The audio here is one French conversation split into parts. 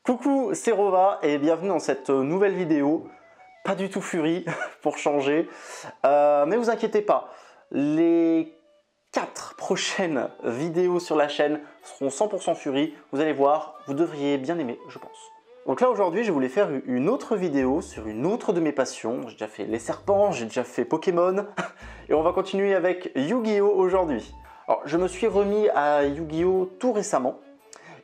Coucou, c'est Rova et bienvenue dans cette nouvelle vidéo. Pas du tout Fury pour changer, mais vous inquiétez pas, les 4 prochaines vidéos sur la chaîne seront 100% Fury. Vous allez voir, vous devriez bien aimer, je pense. Donc là aujourd'hui, je voulais faire une autre vidéo sur une autre de mes passions. J'ai déjà fait les serpents, j'ai déjà fait Pokémon et on va continuer avec Yu-Gi-Oh aujourd'hui. Alors, je me suis remis à Yu-Gi-Oh tout récemment.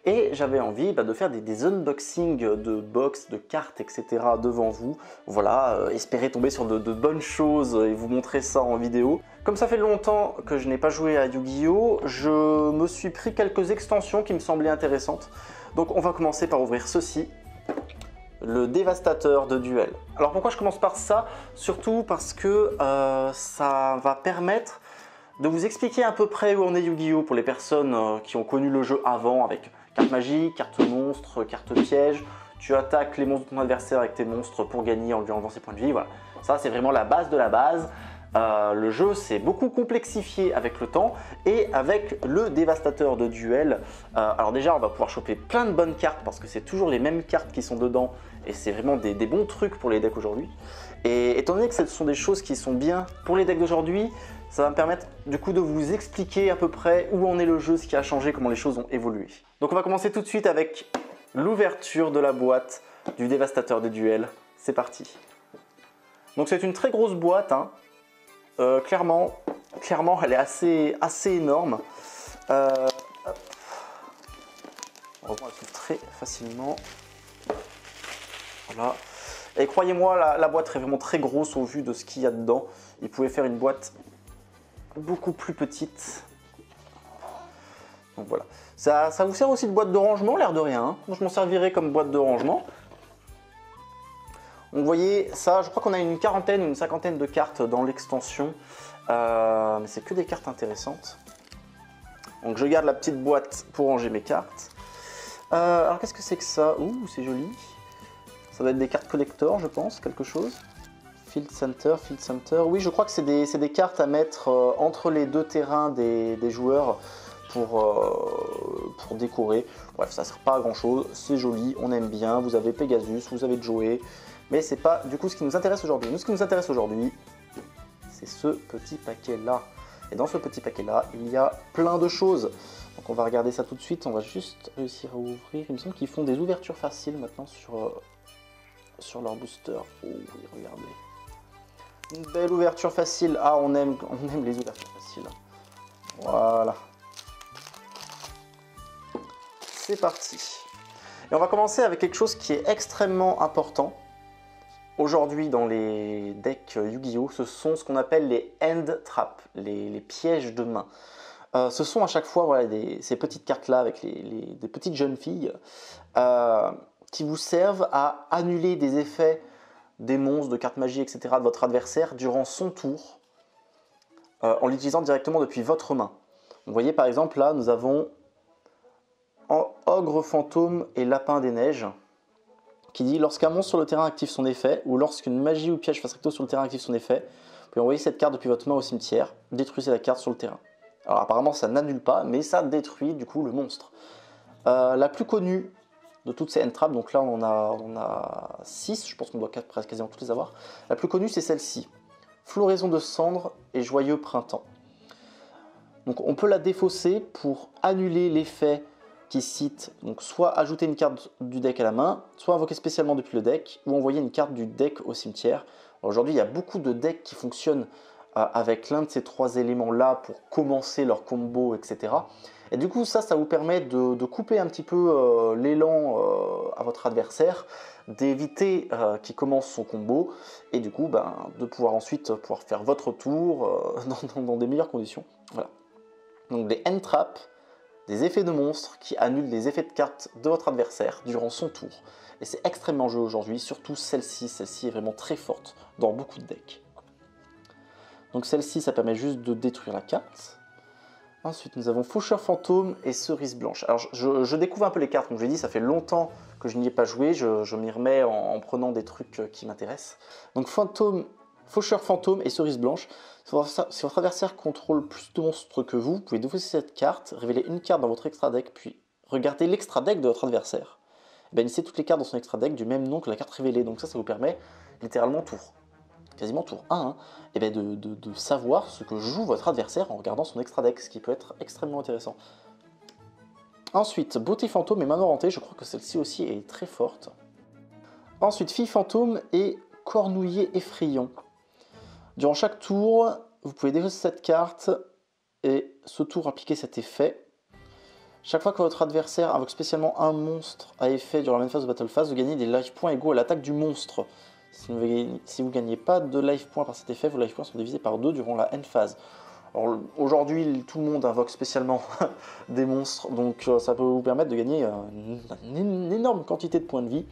Et j'avais envie de faire des unboxings de box, de cartes, etc. devant vous. Voilà, espérer tomber sur de bonnes choses et vous montrer ça en vidéo. Comme ça fait longtemps que je n'ai pas joué à Yu-Gi-Oh, je me suis pris quelques extensions qui me semblaient intéressantes. Donc on va commencer par ouvrir ceci, le dévastateur de duel. Alors pourquoi je commence par ça? Surtout parce que ça va permettre de vous expliquer à peu près où en est Yu-Gi-Oh pour les personnes qui ont connu le jeu avant avec carte magie, carte monstre, carte piège. Tu attaques les monstres de ton adversaire avec tes monstres pour gagner en lui enlevant ses points de vie. Voilà, ça c'est vraiment la base de la base. Le jeu s'est beaucoup complexifié avec le temps et avec le dévastateur de duel. Alors déjà on va pouvoir choper plein de bonnes cartes parce que c'est toujours les mêmes cartes qui sont dedans et c'est vraiment des bons trucs pour les decks aujourd'hui. Et étant donné que ce sont des choses qui sont bien pour les decks d'aujourd'hui, ça va me permettre du coup de vous expliquer à peu près où en est le jeu, ce qui a changé, comment les choses ont évolué. Donc on va commencer tout de suite avec l'ouverture de la boîte du dévastateur de duel. C'est parti. Donc c'est une très grosse boîte, hein. Clairement elle est assez énorme. Heureusement elle s'ouvre très facilement. Voilà. Et croyez-moi, la boîte est vraiment très grosse au vu de ce qu'il y a dedans. Il pouvait faire une boîte beaucoup plus petite. Donc voilà. Ça vous sert aussi de boîte de rangement, l'air de rien. Hein. Moi, je m'en servirai comme boîte de rangement. Donc vous voyez, ça, je crois qu'on a une quarantaine ou une cinquantaine de cartes dans l'extension. Mais c'est que des cartes intéressantes. Donc je garde la petite boîte pour ranger mes cartes. Alors qu'est-ce que c'est que ça? Ouh, c'est joli. Ça doit être des cartes collector, je pense, quelque chose. Field Center. Oui, je crois que c'est des cartes à mettre entre les deux terrains des joueurs pour décorer. Bref, ça ne sert pas à grand chose, c'est joli, on aime bien. Vous avez Pegasus, vous avez Joey, mais c'est pas du coup ce qui nous intéresse aujourd'hui. Nous, ce qui nous intéresse aujourd'hui, c'est ce petit paquet-là. Et dans ce petit paquet-là, il y a plein de choses. Donc on va regarder ça tout de suite, on va juste réussir à ouvrir. Il me semble qu'ils font des ouvertures faciles maintenant sur leur booster. Oh oui, regardez. Une belle ouverture facile. Ah, on aime les ouvertures faciles. Voilà. C'est parti. Et on va commencer avec quelque chose qui est extrêmement important aujourd'hui dans les decks Yu-Gi-Oh! Ce sont ce qu'on appelle les end traps, les pièges de main. Ce sont à chaque fois voilà, ces petites cartes-là avec des petites jeunes filles qui vous servent à annuler des effets des monstres, de cartes magie, etc. de votre adversaire durant son tour en l'utilisant directement depuis votre main. Vous voyez par exemple là nous avons Ogre Fantôme et Lapin des Neiges qui dit lorsqu'un monstre sur le terrain active son effet ou lorsqu'une magie ou piège face recto sur le terrain active son effet, vous pouvez envoyer cette carte depuis votre main au cimetière, détruisez la carte sur le terrain. Alors apparemment ça n'annule pas mais ça détruit du coup le monstre. La plus connue de toutes ces end traps, donc là on a 6, je pense qu'on doit presque quasiment toutes les avoir. La plus connue c'est celle-ci, Floraison de cendres et Joyeux Printemps. Donc on peut la défausser pour annuler l'effet qui cite, donc soit ajouter une carte du deck à la main, soit invoquer spécialement depuis le deck, ou envoyer une carte du deck au cimetière. Aujourd'hui il y a beaucoup de decks qui fonctionnent avec l'un de ces trois éléments là pour commencer leur combo, etc. Et du coup ça vous permet de couper un petit peu l'élan à votre adversaire, d'éviter qu'il commence son combo et du coup de pouvoir ensuite faire votre tour dans des meilleures conditions. Voilà. Donc des end traps, des effets de monstres qui annulent les effets de cartes de votre adversaire durant son tour. Et c'est extrêmement joué aujourd'hui, surtout celle-ci est vraiment très forte dans beaucoup de decks. Donc celle-ci ça permet juste de détruire la carte. Ensuite, nous avons Faucheur Fantôme et Cerise Blanche. Alors, je découvre un peu les cartes. Comme je l'ai dit, ça fait longtemps que je n'y ai pas joué. Je m'y remets en prenant des trucs qui m'intéressent. Donc, Faucheur Fantôme et Cerise Blanche. Si votre adversaire contrôle plus de monstres que vous pouvez défausser cette carte, révéler une carte dans votre extra deck, puis regardez l'extra deck de votre adversaire. bannissez toutes les cartes dans son extra deck du même nom que la carte révélée. Donc ça vous permet littéralement quasiment tour 1, hein, et bien de savoir ce que joue votre adversaire en regardant son extra deck, ce qui peut être extrêmement intéressant. Ensuite, Beauté Fantôme et Manoir Hanté, je crois que celle-ci aussi est très forte. Ensuite, Fille Fantôme et Cornouiller Effrayant. Durant chaque tour, vous pouvez défausser cette carte et ce tour appliquer cet effet. Chaque fois que votre adversaire invoque spécialement un monstre à effet durant la même phase de Battle Phase, vous gagnez des life points égaux à l'attaque du monstre. Si vous ne gagnez pas de life points par cet effet, vos life points sont divisés par 2 durant la end phase. Aujourd'hui, tout le monde invoque spécialement des monstres, donc ça peut vous permettre de gagner une énorme quantité de points de vie.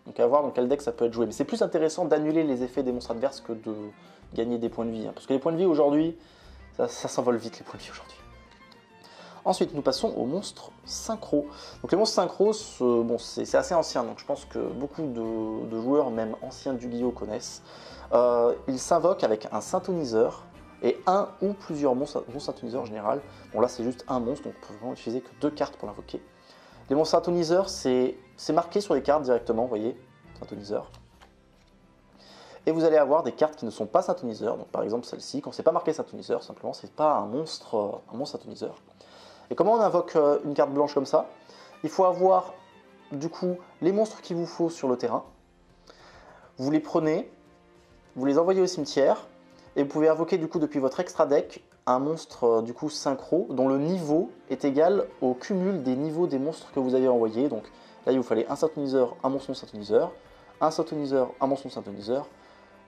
Donc à voir dans quel deck ça peut être joué. Mais c'est plus intéressant d'annuler les effets des monstres adverses que de gagner des points de vie. Hein, parce que les points de vie aujourd'hui, ça s'envole vite les points de vie aujourd'hui. Ensuite, nous passons aux monstres synchro. Donc les monstres synchro, bon, c'est assez ancien, donc je pense que beaucoup de joueurs, même anciens du Yu-Gi-Oh! Connaissent. Ils s'invoquent avec un synthoniseur et un ou plusieurs monstres synthoniseurs en général. Bon là c'est juste un monstre, donc on peut vraiment utiliser que 2 cartes pour l'invoquer. Les monstres synthoniseurs, c'est marqué sur les cartes directement, vous voyez, synthoniseur. Et vous allez avoir des cartes qui ne sont pas synthoniseurs, donc par exemple celle-ci, quand c'est pas marqué synthoniseur, simplement c'est pas un monstre synthoniseur. Et comment on invoque une carte blanche comme ça? Il faut avoir du coup les monstres qu'il vous faut sur le terrain. Vous les prenez, vous les envoyez au cimetière, et vous pouvez invoquer du coup depuis votre extra deck un monstre du coup synchro dont le niveau est égal au cumul des niveaux des monstres que vous avez envoyés. Donc là il vous fallait un synthoniseur, un monstre non synthoniseur, un synthoniseur, un monstre non synthoniseur.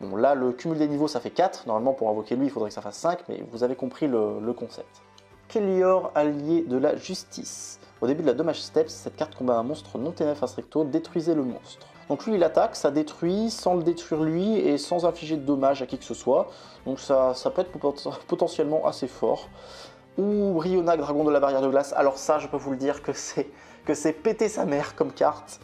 Bon là le cumul des niveaux ça fait 4, normalement pour invoquer lui il faudrait que ça fasse 5, mais vous avez compris le concept. Kélior, allié de la justice. Au début de la Dommage Steps, cette carte combat un monstre non TNF Restricto, détruisez le monstre. Donc lui il attaque, ça détruit sans le détruire lui et sans infliger de dommages à qui que ce soit. Donc ça peut être potentiellement assez fort. Ou Brionac, Dragon de la Barrière de Glace. Alors ça je peux vous le dire que c'est péter sa mère comme carte.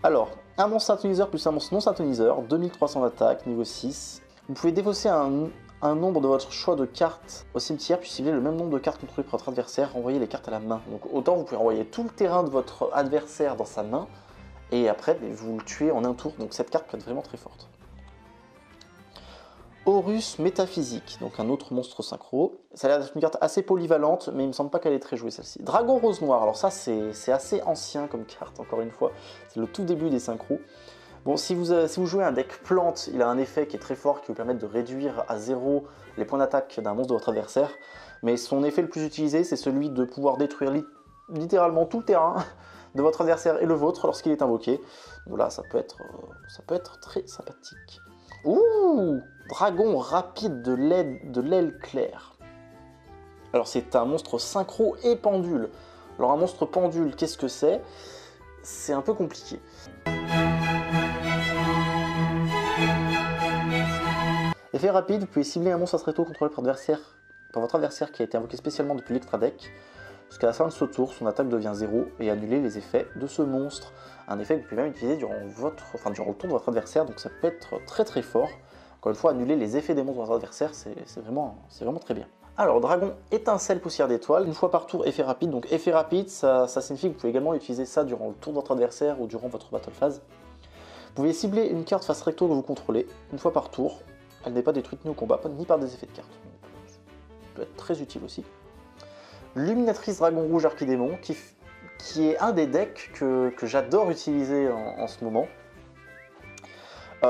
Alors, un monstre synthoniseur plus un monstre non synthoniseur, 2300 d'attaque, niveau 6. Vous pouvez défausser un nombre de votre choix de cartes au cimetière, puis cibler le même nombre de cartes contrôlées par votre adversaire, renvoyer les cartes à la main. Donc autant vous pouvez envoyer tout le terrain de votre adversaire dans sa main, et après vous le tuez en un tour, donc cette carte peut être vraiment très forte. Horus Métaphysique, donc un autre monstre synchro. Ça a l'air d'être une carte assez polyvalente, mais il me semble pas qu'elle est très jouée celle-ci. Dragon Rose Noir, alors ça c'est assez ancien comme carte, encore une fois, c'est le tout début des synchros. Bon, si vous jouez un deck plante, il a un effet qui est très fort, qui vous permet de réduire à 0 les points d'attaque d'un monstre de votre adversaire, mais son effet le plus utilisé, c'est celui de pouvoir détruire littéralement tout le terrain de votre adversaire et le vôtre lorsqu'il est invoqué. Donc là, ça peut être très sympathique. Ouh, Dragon rapide de l'aile claire. Alors c'est un monstre synchro et pendule. Alors un monstre pendule, qu'est-ce que c'est? C'est un peu compliqué. Effet rapide, vous pouvez cibler un monstre Astretto contrôlé par votre adversaire qui a été invoqué spécialement depuis l'extra deck. Jusqu'à la fin de ce tour, son attaque devient 0 et annuler les effets de ce monstre. Un effet que vous pouvez même utiliser durant le tour de votre adversaire, donc ça peut être très très fort. Encore une fois, annuler les effets des monstres de votre adversaire, c'est vraiment très bien. Alors, Dragon Étincelle Poussière d'étoile, une fois par tour, effet rapide. Donc effet rapide, ça signifie que vous pouvez également utiliser ça durant le tour de votre adversaire ou durant votre battle phase. Vous pouvez cibler une carte face recto que vous contrôlez, une fois par tour. Elle n'est pas détruite ni au combat, ni par des effets de carte. Donc, ça peut être très utile aussi. Luminatrice Dragon Rouge Archidémon, qui est un des decks que j'adore utiliser en ce moment.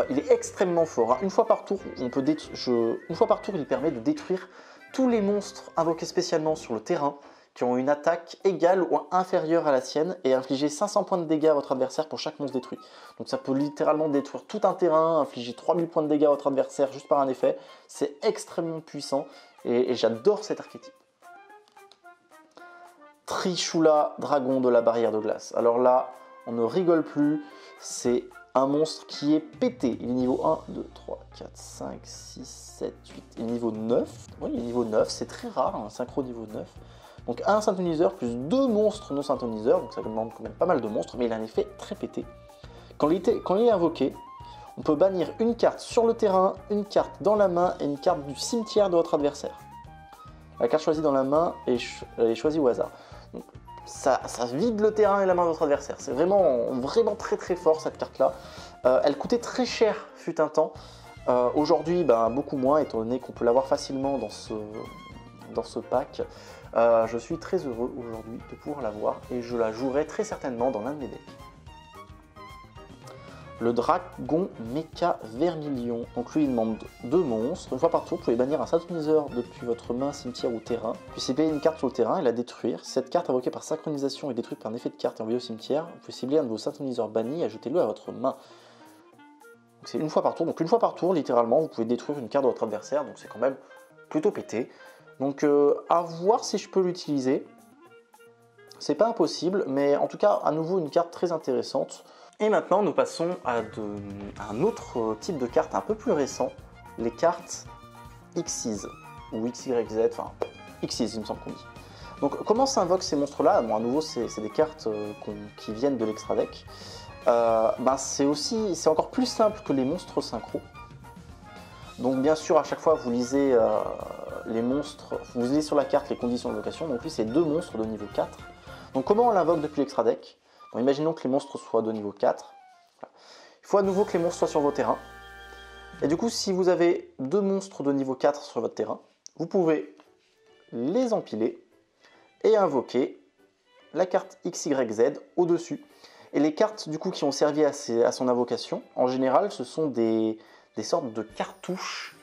Il est extrêmement fort. Hein. Une fois par tour, il permet de détruire tous les monstres invoqués spécialement sur le terrain qui ont une attaque égale ou inférieure à la sienne et infliger 500 points de dégâts à votre adversaire pour chaque monstre détruit. Donc ça peut littéralement détruire tout un terrain, infliger 3000 points de dégâts à votre adversaire juste par un effet. C'est extrêmement puissant et j'adore cet archétype. Trishula, Dragon de la Barrière de Glace. Alors là, on ne rigole plus, c'est un monstre qui est pété. Il est niveau 1, 2, 3, 4, 5, 6, 7, 8. Il est niveau 9. Oui, il est niveau 9, c'est très rare, un synchro niveau 9. Donc un synthoniseur plus 2 monstres non synthoniseurs, donc ça demande quand même pas mal de monstres, mais il a un effet très pété. Quand il est invoqué, on peut bannir une carte sur le terrain, une carte dans la main et une carte du cimetière de votre adversaire. La carte choisie dans la main est choisie au hasard. Donc, ça vide le terrain et la main de votre adversaire. C'est vraiment, vraiment très très fort cette carte-là. Elle coûtait très cher fut un temps. Aujourd'hui, beaucoup moins, étant donné qu'on peut l'avoir facilement dans ce pack. Je suis très heureux aujourd'hui de pouvoir l'avoir et je la jouerai très certainement dans l'un de mes decks. Le Dragon Mecha Vermilion. Donc lui, il demande 2 monstres. Une fois par tour, vous pouvez bannir un synchroniseur depuis votre main, cimetière ou terrain. Puis cibler une carte sur le terrain et la détruire. Cette carte invoquée par synchronisation est détruite par un effet de carte et envoyée au cimetière. Vous pouvez cibler un de vos synchroniseurs bannis et ajoutez-le à votre main. C'est une fois par tour. Donc une fois par tour, littéralement, vous pouvez détruire une carte de votre adversaire. Donc c'est quand même plutôt pété. Donc à voir si je peux l'utiliser. C'est pas impossible, mais en tout cas, à nouveau, une carte très intéressante. Et maintenant, nous passons à un autre type de carte un peu plus récent, les cartes Xyz, ou XYZ, enfin Xyz, il me semble qu'on dit. Donc comment s'invoquent ces monstres-là? Bon, à nouveau, c'est des cartes qui viennent de l'extra deck. C'est encore plus simple que les monstres synchro. Donc bien sûr, à chaque fois, vous lisez les monstres, vous lisez sur la carte les conditions d'invocation. Donc lui, c'est 2 monstres de niveau 4. Donc comment on l'invoque depuis l'extra deck? Bon, imaginons que les monstres soient de niveau 4. Voilà. Il faut à nouveau que les monstres soient sur vos terrains. Et du coup, si vous avez 2 monstres de niveau 4 sur votre terrain, vous pouvez les empiler et invoquer la carte XYZ au-dessus. Et les cartes du coup qui ont servi à son invocation, en général, ce sont des sortes de cartouches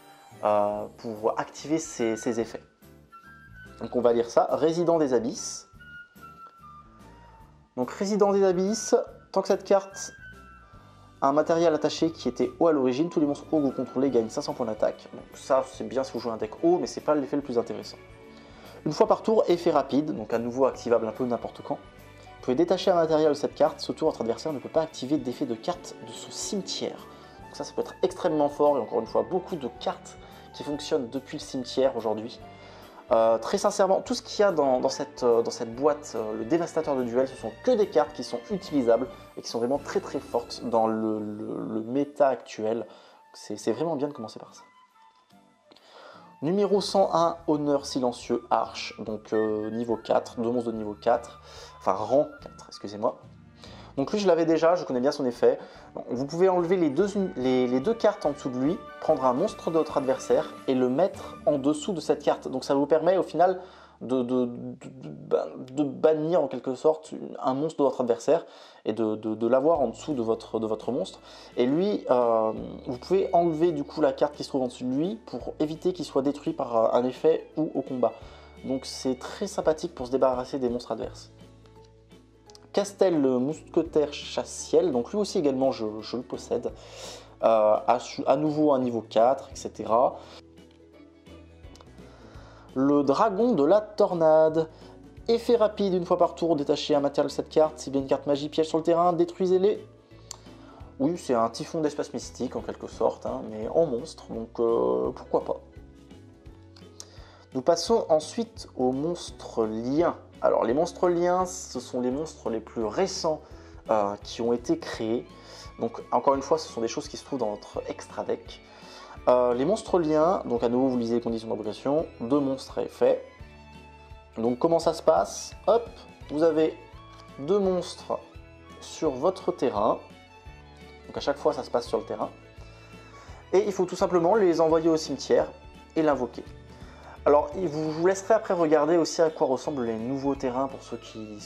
pour activer ces effets. Donc on va lire ça. Résident des Abysses. Donc Résident des Abysses, tant que cette carte a un matériel attaché qui était haut à l'origine, tous les monstres hauts que vous contrôlez gagnent 500 points d'attaque. Donc ça c'est bien si vous jouez un deck haut, mais c'est pas l'effet le plus intéressant. Une fois par tour, effet rapide, donc à nouveau activable un peu n'importe quand. Vous pouvez détacher un matériel de cette carte, ce tour votre adversaire ne peut pas activer d'effet de carte de son cimetière. Donc ça peut être extrêmement fort, et encore une fois, beaucoup de cartes qui fonctionnent depuis le cimetière aujourd'hui. Très sincèrement, tout ce qu'il y a dans cette boîte, le dévastateur de duel, ce sont que des cartes qui sont utilisables et qui sont vraiment très très fortes dans le méta actuel. C'est vraiment bien de commencer par ça. Numéro 101, Honneur Silencieux Arche, donc niveau 4, 2 monstres de niveau 4, enfin rang 4, excusez-moi. Donc lui je l'avais déjà, je connais bien son effet. Donc, vous pouvez enlever les deux cartes en dessous de lui, prendre un monstre de votre adversaire et le mettre en dessous de cette carte. Donc ça vous permet au final de bannir en quelque sorte un monstre de votre adversaire et de l'avoir en dessous de votre monstre. Et lui, vous pouvez enlever du coup la carte qui se trouve en dessous de lui pour éviter qu'il soit détruit par un effet ou au combat. Donc c'est très sympathique pour se débarrasser des monstres adverses. Castel le mousquetaire chassiel, donc lui aussi également je le possède, à nouveau un niveau 4, etc. Le dragon de la tornade, effet rapide une fois par tour, détachez un matériel de cette carte, s'il y a une carte magie piège sur le terrain, détruisez-les. Oui, c'est un typhon d'espace mystique en quelque sorte, hein, mais en monstre, donc pourquoi pas. Nous passons ensuite aux monstres liens. Alors les monstres liens, ce sont les monstres les plus récents qui ont été créés. Donc encore une fois, ce sont des choses qui se trouvent dans notre extra deck. Les monstres liens, donc à nouveau vous lisez les conditions d'invocation, 2 monstres à effet. Donc comment ça se passe? Hop, vous avez 2 monstres sur votre terrain. Donc à chaque fois ça se passe sur le terrain. Et il faut tout simplement les envoyer au cimetière et l'invoquer. Alors, je vous laisserai après regarder aussi à quoi ressemblent les nouveaux terrains pour ceux qui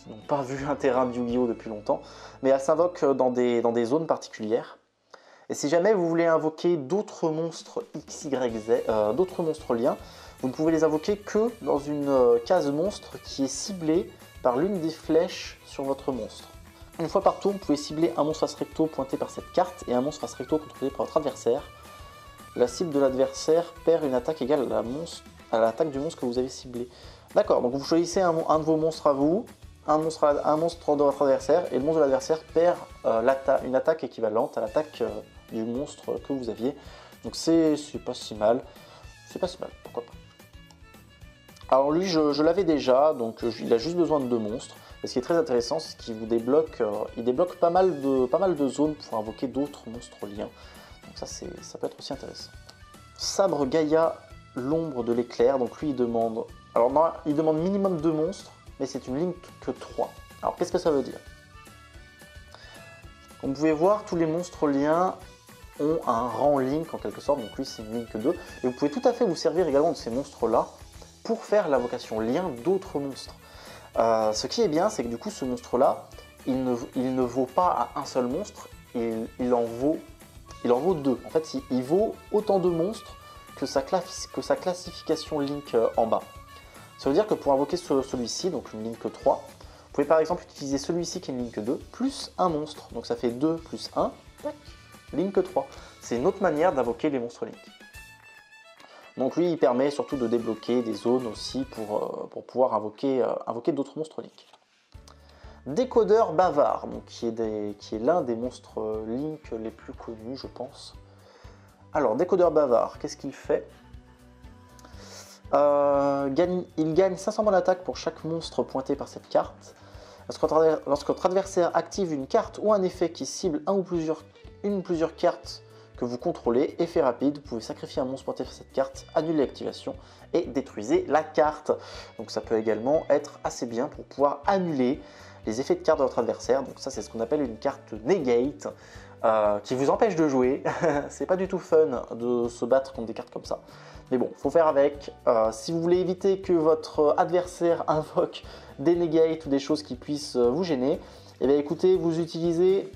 n'ont pas vu un terrain de Yu-Gi-Oh depuis longtemps. Mais elles s'invoquent dans des zones particulières. Et si jamais vous voulez invoquer d'autres monstres XYZ, d'autres monstres liens, vous ne pouvez les invoquer que dans une case monstre qui est ciblée par l'une des flèches sur votre monstre. Une fois par tour, vous pouvez cibler un monstre face recto pointé par cette carte et un monstre face recto contrôlé par votre adversaire. La cible de l'adversaire perd une attaque égale à l'attaque du monstre que vous avez ciblé. D'accord, donc vous choisissez un de vos monstres à vous, un monstre de votre adversaire, et le monstre de l'adversaire perd une attaque équivalente à l'attaque du monstre que vous aviez. Donc c'est pas si mal. C'est pas si mal, pourquoi pas. Alors lui, je l'avais déjà, donc il a juste besoin de 2 monstres. Et ce qui est très intéressant, c'est qu'il vous débloque, il débloque pas mal de zones pour invoquer d'autres monstres liens. Donc ça peut être aussi intéressant. Sabre Gaïa, l'ombre de l'éclair. Donc lui, il demande minimum 2 monstres. mais c'est une Link que 3. Alors qu'est-ce que ça veut dire? Comme vous pouvez voir, tous les monstres liens ont un rang Link en quelque sorte, donc lui c'est une Link 2. Et vous pouvez tout à fait vous servir également de ces monstres-là pour faire l'invocation lien d'autres monstres. Ce qui est bien, c'est que du coup ce monstre-là, il ne vaut pas à un seul monstre, il en vaut 2. En fait, il vaut autant de monstres que sa classification Link en bas. Ça veut dire que pour invoquer celui-ci, donc une Link 3, vous pouvez par exemple utiliser celui-ci qui est une Link 2, plus un monstre. Donc ça fait 2 plus 1, Link 3. C'est une autre manière d'invoquer les monstres Link. Donc lui, il permet surtout de débloquer des zones aussi pour pouvoir invoquer d'autres monstres Link. Décodeur bavard, donc qui est l'un des monstres Link les plus connus, je pense. Alors, décodeur bavard, qu'est-ce qu'il fait? Il gagne 500 points d'attaque pour chaque monstre pointé par cette carte. Lorsque votre adversaire active une carte ou un effet qui cible une ou plusieurs cartes que vous contrôlez, effet rapide, vous pouvez sacrifier un monstre pointé par cette carte, annuler l'activation et détruisez la carte. Donc ça peut également être assez bien pour pouvoir annuler les effets de carte de votre adversaire. Donc ça c'est ce qu'on appelle une carte negate qui vous empêche de jouer. C'est pas du tout fun de se battre contre des cartes comme ça. Mais bon, faut faire avec. Si vous voulez éviter que votre adversaire invoque des negates ou des choses qui puissent vous gêner, eh bien écoutez, vous utilisez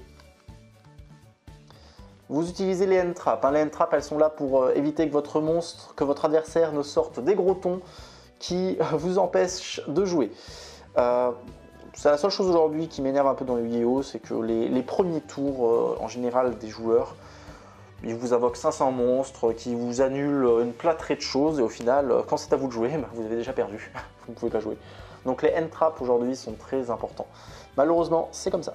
les end traps. Les end traps, elles sont là pour éviter que que votre adversaire ne sorte des gros tons qui vous empêchent de jouer. C'est la seule chose aujourd'hui qui m'énerve un peu dans Yu-Gi-Oh! C'est que les premiers tours, en général, des joueurs, ils vous invoquent 500 monstres, qui vous annulent une plâtrée de choses, et au final, quand c'est à vous de jouer, bah, vous avez déjà perdu. Vous ne pouvez pas jouer. Donc les end traps aujourd'hui sont très importants. Malheureusement, c'est comme ça.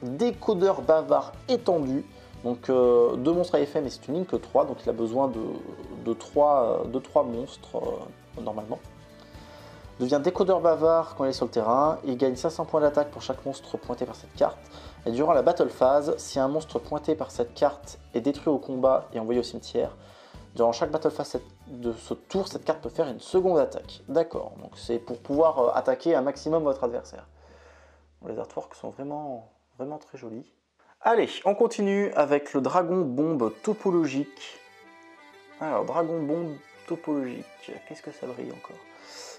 Décodeur bavard étendu. Donc 2 monstres à effet, mais c'est une ligne que 3, donc il a besoin de 3 monstres normalement. Devient décodeur bavard quand il est sur le terrain. Il gagne 500 points d'attaque pour chaque monstre pointé par cette carte. Et durant la battle phase, si un monstre pointé par cette carte est détruit au combat et envoyé au cimetière, durant chaque battle phase de ce tour, cette carte peut faire une seconde attaque. D'accord, donc c'est pour pouvoir attaquer un maximum votre adversaire. Les artworks sont vraiment très jolis. Allez, on continue avec le dragon bombe topologique. Alors, dragon bombe topologique, qu'est-ce que ça brille encore?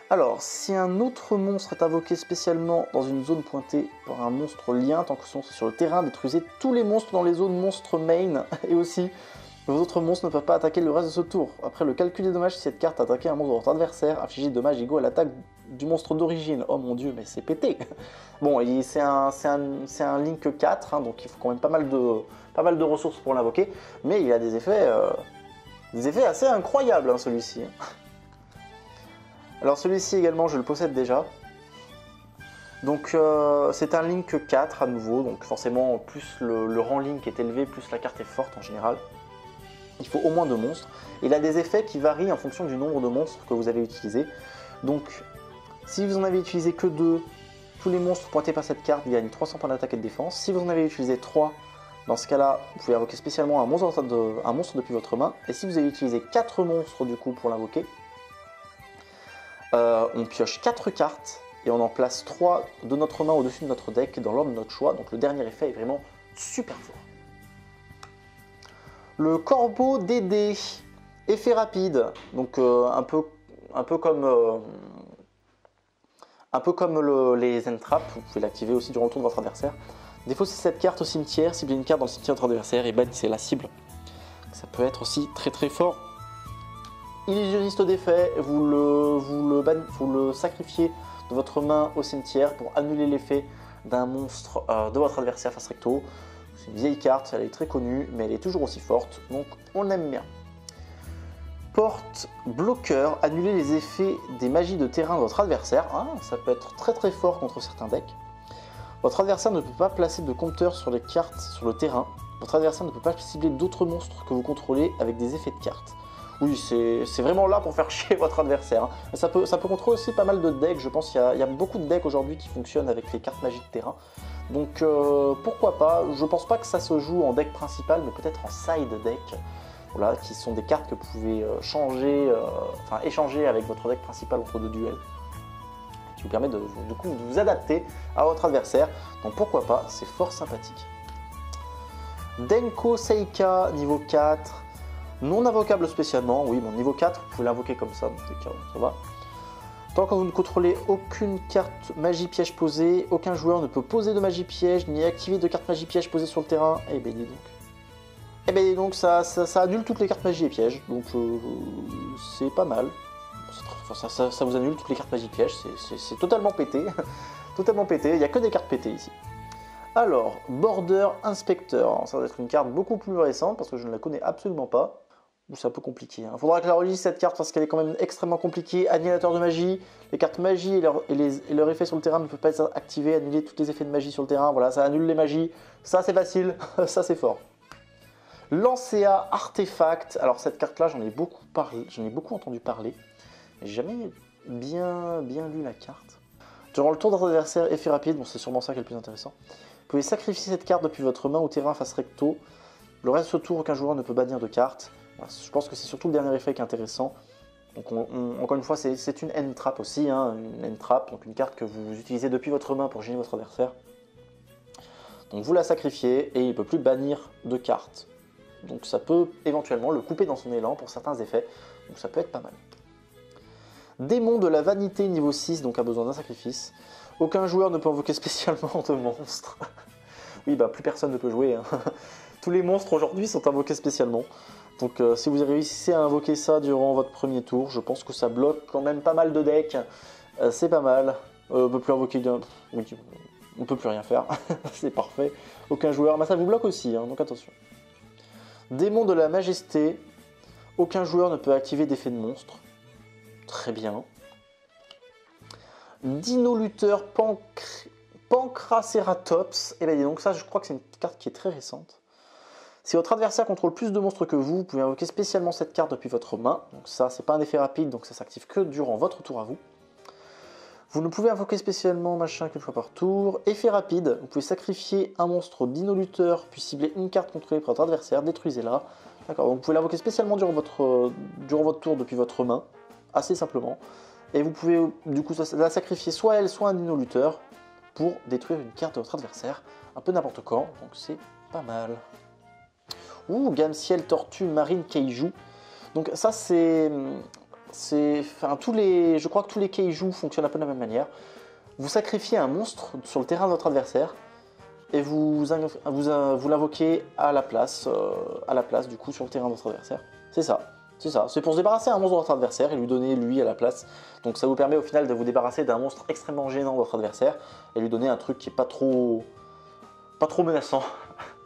Alors, si un autre monstre est invoqué spécialement dans une zone pointée par un monstre lien, tant que ce monstre est sur le terrain, détruisez tous les monstres dans les zones monstres main, et aussi, vos autres monstres ne peuvent pas attaquer le reste de ce tour. Après le calcul des dommages, si cette carte attaquait un monstre de votre adversaire, infligez des dommages égaux à l'attaque du monstre d'origine. Oh mon dieu, mais c'est pété. Bon, c'est un Link 4, hein, donc il faut quand même pas mal de ressources pour l'invoquer, mais il a des effets assez incroyables, hein, celui-ci. Alors celui-ci également, je le possède déjà. Donc c'est un Link 4 à nouveau, donc forcément plus le rang Link est élevé, plus la carte est forte en général. Il faut au moins 2 monstres. Il a des effets qui varient en fonction du nombre de monstres que vous avez utilisés. Donc si vous en avez utilisé que 2, tous les monstres pointés par cette carte gagnent 300 points d'attaque et de défense. Si vous en avez utilisé 3, dans ce cas-là, vous pouvez invoquer spécialement un monstre depuis votre main. Et si vous avez utilisé 4 monstres du coup pour l'invoquer, on pioche 4 cartes et on en place 3 de notre main au-dessus de notre deck dans l'ordre de notre choix. Donc le dernier effet est vraiment super fort. Le corbeau DD, effet rapide, donc un peu comme les end traps, vous pouvez l'activer aussi durant le tour de votre adversaire. Défaussez cette carte au cimetière, ciblez une carte dans le cimetière de votre adversaire et bannissez la cible. Ça peut être aussi très fort. Illusionniste d'effet, vous le sacrifiez de votre main au cimetière pour annuler l'effet d'un monstre de votre adversaire face recto. C'est une vieille carte, elle est très connue, mais elle est toujours aussi forte, donc on aime bien. Porte bloqueur, annuler les effets des magies de terrain de votre adversaire. Ah, ça peut être très fort contre certains decks. Votre adversaire ne peut pas placer de compteur sur les cartes sur le terrain. Votre adversaire ne peut pas cibler d'autres monstres que vous contrôlez avec des effets de cartes. Oui, c'est vraiment là pour faire chier votre adversaire. Ça peut contrôler aussi pas mal de decks. Je pense qu'il y a beaucoup de decks aujourd'hui qui fonctionnent avec les cartes magies de terrain. Donc pourquoi pas. Je pense pas que ça se joue en deck principal, mais peut-être en side deck. Voilà, qui sont des cartes que vous pouvez échanger avec votre deck principal entre 2 duels. qui vous permet de vous adapter à votre adversaire. Donc pourquoi pas, c'est fort sympathique. Denko Seika, niveau 4, non invocable spécialement. Oui, bon, niveau 4, vous pouvez l'invoquer comme ça, donc ça va. Tant que vous ne contrôlez aucune carte magie piège posée, aucun joueur ne peut poser de magie piège ni activer de carte magie piège posée sur le terrain. Eh ben dis donc. Eh ben dis donc, ça annule toutes les cartes magie et pièges, donc c'est pas mal. Ça vous annule toutes les cartes magie pièges, c'est totalement pété. Totalement pété, il n'y a que des cartes pétées ici. Alors, Border Inspector, alors, ça va être une carte beaucoup plus récente parce que je ne la connais absolument pas. C'est un peu compliqué. Il faudra que je la relise cette carte parce qu'elle est quand même extrêmement compliquée. Annihilateur de magie, les cartes magie et leur effet sur le terrain ne peuvent pas être activés, annuler tous les effets de magie sur le terrain. Voilà, ça annule les magies. Ça c'est facile, ça c'est fort. Lancea Artefact. Alors cette carte-là, j'en ai beaucoup entendu parler. Mais j'ai jamais bien lu la carte. Durant le tour de votre adversaire, effet rapide, bon c'est sûrement ça qui est le plus intéressant. Vous pouvez sacrifier cette carte depuis votre main au terrain face recto. Le reste de ce tour, aucun joueur ne peut bannir de carte. Je pense que c'est surtout le dernier effet qui est intéressant. Donc encore une fois, c'est une end trap aussi, hein, une end trap, donc une carte que vous utilisez depuis votre main pour gêner votre adversaire. Donc vous la sacrifiez et il ne peut plus bannir de carte. Donc ça peut éventuellement le couper dans son élan pour certains effets, donc ça peut être pas mal. Démon de la vanité niveau 6, donc a besoin d'un sacrifice. Aucun joueur ne peut invoquer spécialement de monstres. Oui, bah plus personne ne peut jouer. Hein. Tous les monstres aujourd'hui sont invoqués spécialement. Donc si vous réussissez à invoquer ça durant votre premier tour, je pense que ça bloque quand même pas mal de decks. C'est pas mal. On peut plus invoquer d'un... Oui, on peut plus rien faire. C'est parfait. Aucun joueur. Mais ça vous bloque aussi, hein, donc attention. Démon de la majesté. Aucun joueur ne peut activer d'effet de monstre. Très bien. Dino lutteur Pancraceratops. Et bien dis donc ça, je crois que c'est une carte qui est très récente. Si votre adversaire contrôle plus de monstres que vous pouvez invoquer spécialement cette carte depuis votre main. Donc ça, c'est pas un effet rapide, donc ça s'active que durant votre tour à vous. Vous ne pouvez invoquer spécialement machin qu'une fois par tour. Effet rapide, vous pouvez sacrifier un monstre dino lutteur, puis cibler une carte contrôlée par votre adversaire, détruisez-la. D'accord, donc vous pouvez l'invoquer spécialement durant votre tour depuis votre main, assez simplement. Et vous pouvez du coup la sacrifier soit elle, soit un dino lutteur, pour détruire une carte de votre adversaire, un peu n'importe quand, donc c'est pas mal. Ouh, gamme ciel, tortue, marine, kaiju. Donc ça je crois que tous les kaiju fonctionnent un peu de la même manière. Vous sacrifiez un monstre sur le terrain de votre adversaire et vous l'invoquez à la place du coup sur le terrain de votre adversaire. C'est ça. C'est pour se débarrasser d'un monstre de votre adversaire et lui donner lui à la place. Donc ça vous permet au final de vous débarrasser d'un monstre extrêmement gênant de votre adversaire et lui donner un truc qui est pas trop menaçant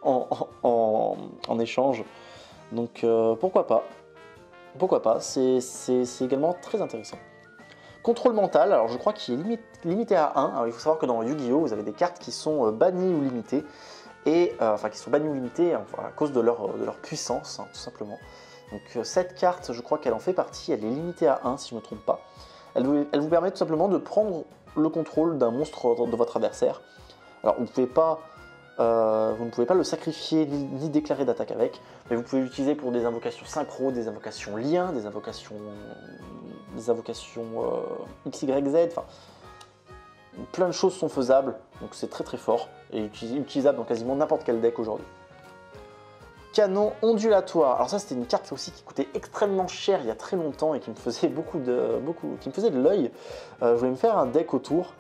en échange. Donc pourquoi pas. Pourquoi pas, c'est également très intéressant. Contrôle mental, alors je crois qu'il est limité à 1. Alors il faut savoir que dans Yu-Gi-Oh! Vous avez des cartes qui sont bannies ou limitées, enfin qui sont bannies ou limitées à cause de leur puissance, hein, tout simplement. Donc cette carte, je crois qu'elle en fait partie, elle est limitée à 1 si je ne me trompe pas. Elle vous permet tout simplement de prendre le contrôle d'un monstre de votre adversaire. Alors vous ne pouvez pas le sacrifier ni déclarer d'attaque avec, mais vous pouvez l'utiliser pour des invocations synchro, des invocations liens, des invocations XYZ, enfin plein de choses sont faisables, donc c'est très très fort et utilisable dans quasiment n'importe quel deck aujourd'hui. Canon ondulatoire, alors ça c'était une carte aussi qui coûtait extrêmement cher il y a très longtemps et qui me faisait qui me faisait de l'œil. Je voulais me faire un deck autour.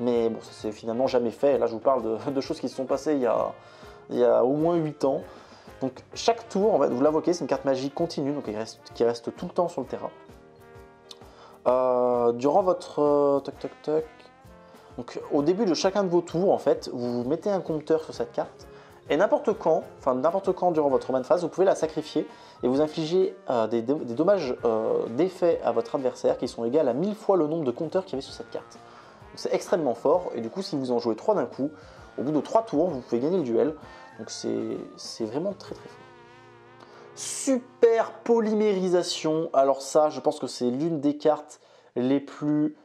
Mais bon, ça s'est finalement jamais fait. Là, je vous parle de choses qui se sont passées il y a au moins 8 ans. Donc, chaque tour, en fait, vous l'invoquez, c'est une carte magie continue, donc qui reste tout le temps sur le terrain. Durant votre... Donc, au début de chacun de vos tours, en fait, vous mettez un compteur sur cette carte. Et n'importe quand durant votre main phase, vous pouvez la sacrifier et vous infliger des dommages d'effet à votre adversaire qui sont égaux à 1000 fois le nombre de compteurs qu'il y avait sur cette carte. C'est extrêmement fort et du coup si vous en jouez 3 d'un coup, au bout de 3 tours vous pouvez gagner le duel, donc c'est vraiment très très fort. Super polymérisation, alors ça je pense que c'est l'une des cartes les plus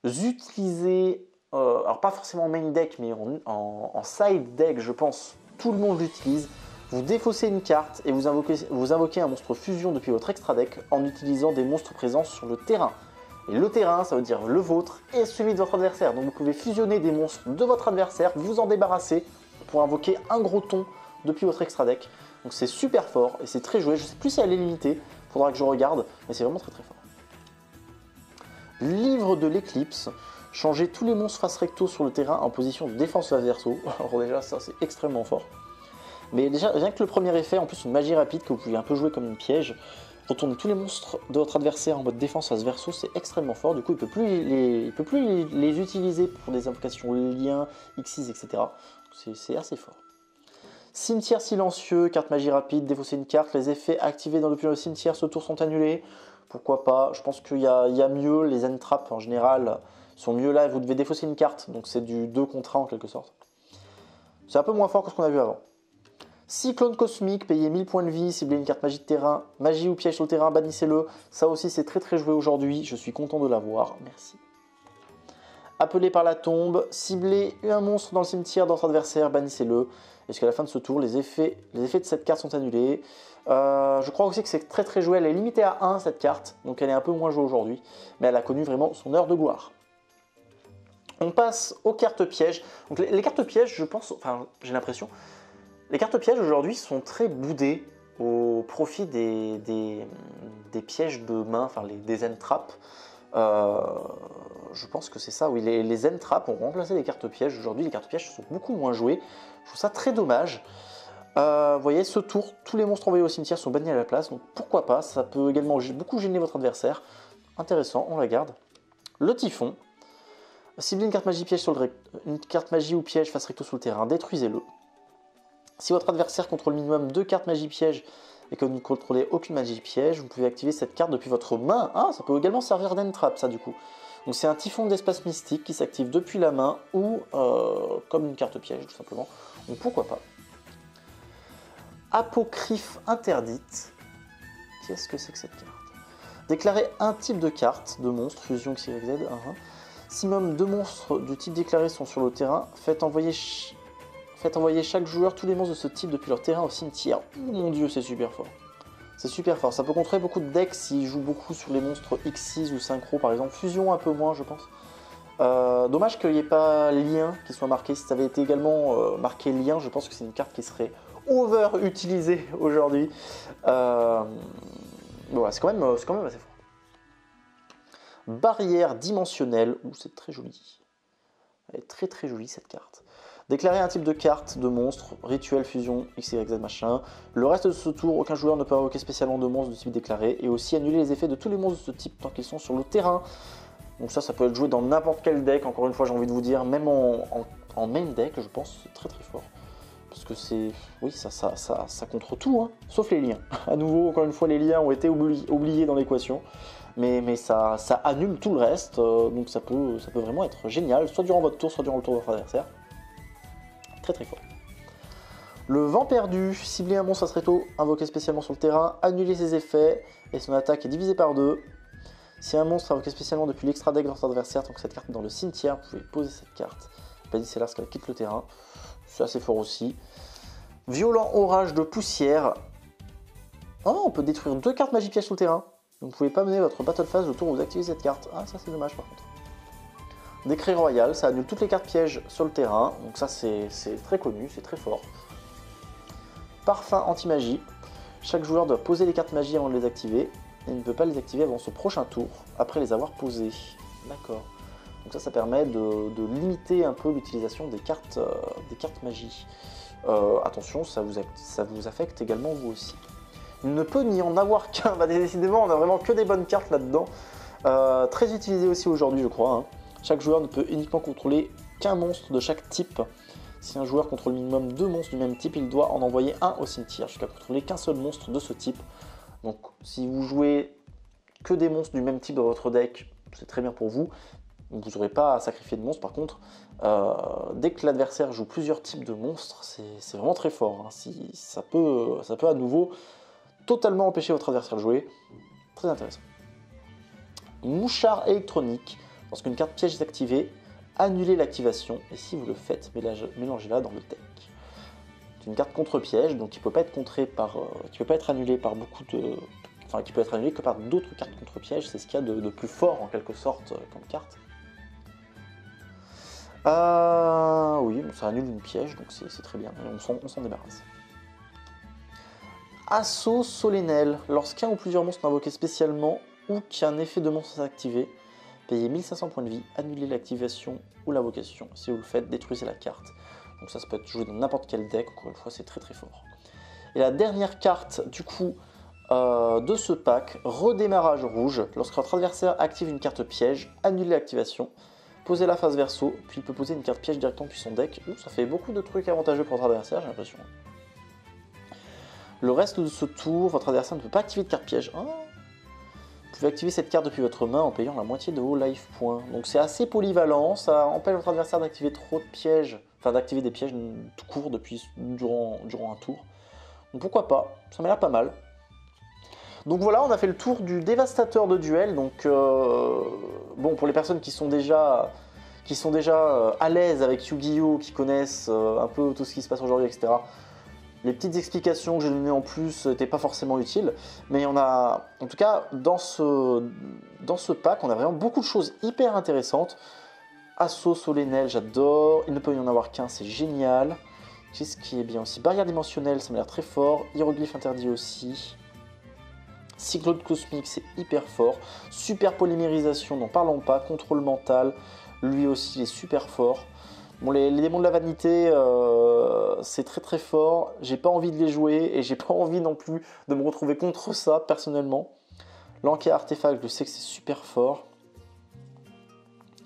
utilisées, alors pas forcément en main deck mais en side deck je pense, tout le monde l'utilise. Vous défaussez une carte et vous invoquez un monstre fusion depuis votre extra deck en utilisant des monstres présents sur le terrain. Et le terrain, ça veut dire le vôtre et celui de votre adversaire. Donc vous pouvez fusionner des monstres de votre adversaire, vous en débarrasser pour invoquer un gros ton depuis votre extra deck. Donc c'est super fort et c'est très joué. Je sais plus si elle est limitée, faudra que je regarde, mais c'est vraiment très très fort. Livre de l'éclipse. Changer tous les monstres face recto sur le terrain en position de défense face verso. Alors déjà ça c'est extrêmement fort. Mais déjà rien que le premier effet, en plus une magie rapide que vous pouvez un peu jouer comme une piège. Retourner tous les monstres de votre adversaire en mode défense face verso, c'est extrêmement fort. Du coup, il peut plus les utiliser pour des invocations liens, Xyz, etc. C'est assez fort. Cimetière silencieux, carte magie rapide, défausser une carte. Les effets activés depuis le cimetière ce tour sont annulés. Pourquoi pas? Je pense qu'il y a mieux. Les end traps en général sont mieux là. Vous devez défausser une carte, donc c'est du 2 contre 1 en quelque sorte. C'est un peu moins fort que ce qu'on a vu avant. Cyclone cosmique, payez 1000 points de vie, ciblez une carte magie de terrain, magie ou piège sur le terrain, bannissez-le. Ça aussi c'est très très joué aujourd'hui, je suis content de l'avoir, merci. Appelé par la tombe, ciblez un monstre dans le cimetière de votre adversaire, bannissez-le. Et jusqu'à la fin de ce tour, les effets de cette carte sont annulés. Je crois aussi que c'est très très joué, elle est limitée à 1 cette carte, donc elle est un peu moins jouée aujourd'hui. Mais elle a connu vraiment son heure de gloire. On passe aux cartes pièges. Donc les cartes pièges, je pense, enfin j'ai l'impression... Les cartes pièges aujourd'hui sont très boudées au profit des pièges de main, enfin des end traps. Je pense que c'est ça, oui. Les end traps ont remplacé les cartes pièges. Aujourd'hui, les cartes pièges sont beaucoup moins jouées. Je trouve ça très dommage. Vous voyez, ce tour, tous les monstres envoyés au cimetière sont bannis à la place. Donc pourquoi pas, ça peut également beaucoup gêner votre adversaire. Intéressant, on la garde. Le typhon. Ciblez une carte magie piège sur une carte magie ou piège face recto sur le terrain, détruisez-le. Si votre adversaire contrôle minimum 2 cartes magie piège et que vous ne contrôlez aucune magie piège, vous pouvez activer cette carte depuis votre main. Ah, ça peut également servir d'end trap, ça du coup. Donc c'est un typhon d'espace mystique qui s'active depuis la main ou comme une carte piège tout simplement. Donc pourquoi pas. Apocryphe interdite. Qu'est-ce que c'est que cette carte? Déclarez un type de carte, de monstre, fusion XYZ. Si même 2 monstres du type déclaré sont sur le terrain, faites envoyer chaque joueur tous les monstres de ce type depuis leur terrain au cimetière. Oh mon dieu, c'est super fort. C'est super fort. Ça peut contrer beaucoup de decks s'ils jouent beaucoup sur les monstres X6 ou synchro par exemple. Fusion un peu moins, je pense. Dommage qu'il n'y ait pas lien qui soit marqué. Si ça avait été également marqué lien, je pense que c'est une carte qui serait over utilisée aujourd'hui. Voilà, c'est quand même assez fort. Barrière dimensionnelle. Ouh, c'est très joli. Elle est très très jolie cette carte. Déclarez un type de carte, de monstre, rituel, fusion, XYZ machin. Le reste de ce tour, aucun joueur ne peut invoquer spécialement de monstres de type déclaré. Et aussi annuler les effets de tous les monstres de ce type tant qu'ils sont sur le terrain. Donc ça peut être joué dans n'importe quel deck. Encore une fois, j'ai envie de vous dire, même en main deck, je pense, c'est très très fort. Parce que c'est... Oui, ça contre tout, hein, sauf les liens. À nouveau, encore une fois, les liens ont été oubliés dans l'équation. Mais ça annule tout le reste. Donc ça peut vraiment être génial, soit durant votre tour, soit durant le tour de votre adversaire. Très très fort. Le vent perdu, ciblez un monstre Astretto invoqué spécialement sur le terrain, annulez ses effets et son attaque est divisée par 2. Si un monstre invoqué spécialement depuis l'extra deck de votre adversaire, tant que cette carte est dans le cimetière, vous pouvez poser cette carte. Bannissez lorsqu'elle quitte le terrain. C'est assez fort aussi. Violent orage de poussière. Oh, on peut détruire 2 cartes magie piège sur le terrain. Vous ne pouvez pas mener votre battle phase le tour où vous activez cette carte. Ah, ça c'est dommage par contre. Décret royal, ça annule toutes les cartes pièges sur le terrain, donc ça c'est très connu, c'est très fort. Parfum anti-magie, chaque joueur doit poser les cartes magie avant de les activer, et ne peut pas les activer avant son prochain tour, après les avoir posées. D'accord. Donc ça permet de limiter un peu l'utilisation des cartes magie. Attention, ça vous affecte également vous aussi. Il ne peut n'y en avoir qu'un, bah, décidément on a vraiment que des bonnes cartes là-dedans. Très utilisé aussi aujourd'hui je crois, hein. Chaque joueur ne peut uniquement contrôler qu'un monstre de chaque type. Si un joueur contrôle minimum 2 monstres du même type, il doit en envoyer un au cimetière, jusqu'à contrôler qu'un seul monstre de ce type. Donc si vous jouez que des monstres du même type dans votre deck, c'est très bien pour vous. Vous n'aurez pas à sacrifier de monstres. Par contre, dès que l'adversaire joue plusieurs types de monstres, c'est vraiment très fort, hein. Ça peut à nouveau totalement empêcher votre adversaire de jouer. Très intéressant. Mouchard électronique. Lorsqu'une carte piège est activée, annulez l'activation et si vous le faites, mélangez-la dans le deck. C'est une carte contre piège, donc qui ne peut pas être annulée par beaucoup de... enfin qui peut être annulé que par d'autres cartes contre piège. C'est ce qu'il y a de plus fort en quelque sorte comme carte. Oui, bon, ça annule une piège, donc c'est très bien, on s'en débarrasse. Assaut solennel. Lorsqu'un ou plusieurs monstres sont invoqués spécialement ou qu'un effet de monstre est activé, payez 1500 points de vie, annulez l'activation ou l'invocation. Si vous le faites, détruisez la carte. Donc ça peut être joué dans n'importe quel deck, encore une fois c'est très très fort. Et la dernière carte du coup de ce pack, redémarrage rouge. Lorsque votre adversaire active une carte piège, annulez l'activation. Posez la face verso, puis il peut poser une carte piège directement depuis son deck. Ouh, ça fait beaucoup de trucs avantageux pour votre adversaire, j'ai l'impression. Le reste de ce tour, votre adversaire ne peut pas activer de carte piège. Oh, vous pouvez activer cette carte depuis votre main en payant la moitié de vos life points. Donc c'est assez polyvalent, ça empêche votre adversaire d'activer trop de pièges, enfin d'activer des pièges tout court durant un tour. Donc pourquoi pas, ça m'a l'air pas mal. Donc voilà, on a fait le tour du dévastateur de duel. Donc bon, pour les personnes qui sont déjà à l'aise avec Yu-Gi-Oh, qui connaissent un peu tout ce qui se passe aujourd'hui, etc. Les petites explications que j'ai données en plus n'étaient pas forcément utiles, mais on a, en tout cas, dans ce pack, on a vraiment beaucoup de choses hyper intéressantes. Assaut solennel, j'adore. Il ne peut y en avoir qu'un, c'est génial. Qu'est-ce qui est bien aussi? Barrière dimensionnelle, ça m'a l'air très fort. Hiéroglyphe interdit aussi. Cyclone cosmique, c'est hyper fort. Super polymérisation, n'en parlons pas. Contrôle mental, lui aussi, il est super fort. Bon, les démons de la vanité, c'est très très fort. J'ai pas envie de les jouer et j'ai pas envie non plus de me retrouver contre ça personnellement. L'enquête artefact, je sais que c'est super fort.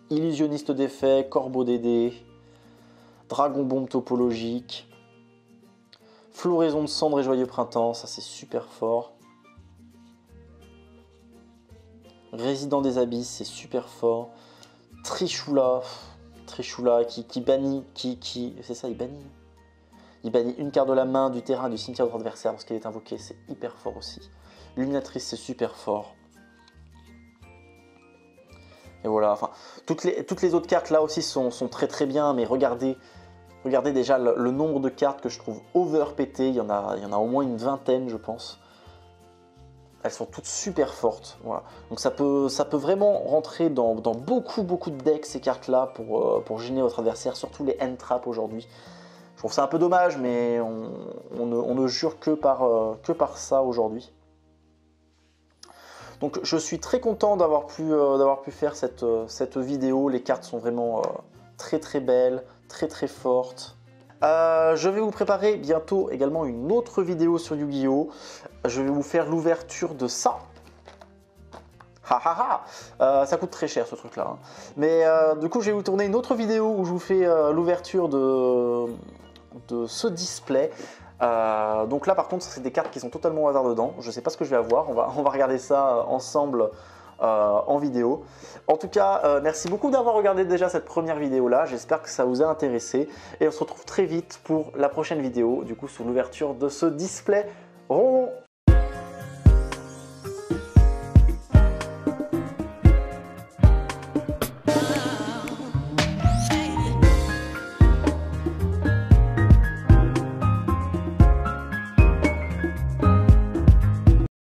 Illusionniste d'effet, corbeau d'aider, dragon bombe topologique, floraison de cendres et joyeux printemps, ça c'est super fort. Résident des abysses, c'est super fort. Trishula qui bannit, c'est ça, il bannit. Il bannit une carte de la main, du terrain, du cimetière de votre adversaire lorsqu'elle est invoquée, c'est hyper fort aussi. Luminatrice, c'est super fort. Et voilà, enfin, toutes les autres cartes là aussi sont très très bien, mais regardez déjà le nombre de cartes que je trouve overpétées, il y en a au moins une vingtaine, je pense. Elles sont toutes super fortes, voilà. Donc ça peut vraiment rentrer dans beaucoup de decks, ces cartes-là, pour gêner votre adversaire, surtout les end traps aujourd'hui. Je trouve ça un peu dommage, mais on ne jure que par ça aujourd'hui. Donc je suis très content d'avoir pu faire cette vidéo. Les cartes sont vraiment très très belles, très très fortes. Je vais vous préparer bientôt également une autre vidéo sur Yu-Gi-Oh! Je vais vous faire l'ouverture de ça. Ça coûte très cher ce truc là. Hein. Mais du coup je vais vous tourner une autre vidéo où je vous fais l'ouverture de ce display. Donc là par contre c'est des cartes qui sont totalement au hasard dedans. Je ne sais pas ce que je vais avoir. On va regarder ça ensemble en vidéo. En tout cas, merci beaucoup d'avoir regardé déjà cette première vidéo là. J'espère que ça vous a intéressé. Et on se retrouve très vite pour la prochaine vidéo, du coup sous l'ouverture de ce display rond.